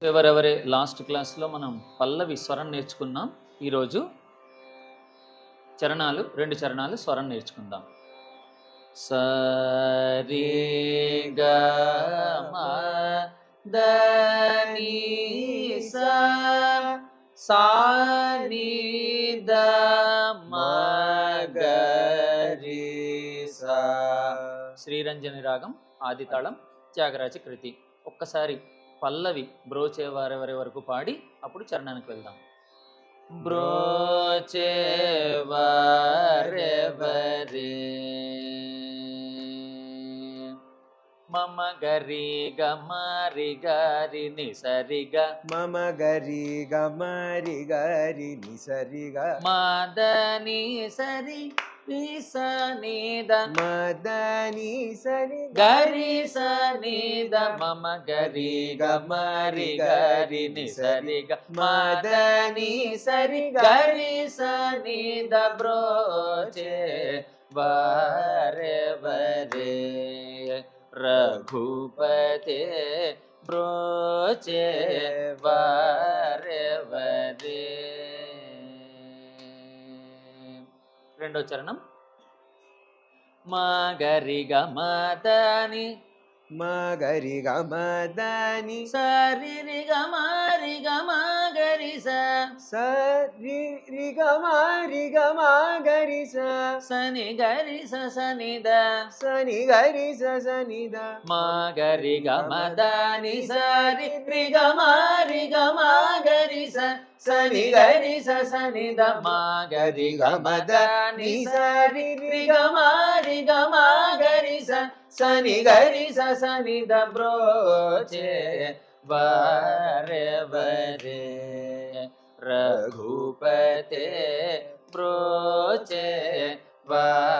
ఎవరెవరే last క్లాస్లో మనం పల్లవి స్వరం నేర్చుకున్నాం. ఈరోజు చరణాలు 2 చరణాలు స్వరం నేర్చుకుందాం. సరి గ మ ద ని స సా ని ద మ గ రి స. శ్రీరంజని రాగం ఆది తాళం త్యాగరాజ కృతి. ఒక్కసారి పల్లవి బ్రోచేవారెవరి వరకు పాడి అప్పుడు చరణానికి వెళ్దాం. బ్రోచేవారెవరే మమ గరి గమరి గరి ని సరిగ మమ గరి గమరి గరి ని సరిగ మదని సరి రి స ని ద మదని సరి గరి స ని ద మమ గరి గమరి గరి ని సరి గ మదని సరి గరి స ని ద బ్రోచే వారెవరే రఘుపతే బ్రోచే వారెవరే. రెండో చరణం. మా గరి గ మదని మగరి గమదని సరి రి గ మరి గ గరి స సరి రి గమరి గమగరి స సని గరి స సని ద సని గరి స సని ద మా గరి గ మదని సరి రి గ మరి గ గరి స సని గరి స సని ద మా గరి గ మదని సరి రి గ మరి గ గరి స సని గరి స సని ద బ్రోచే వారెవరే రఘుపతే బ్రోచే వారెవరే.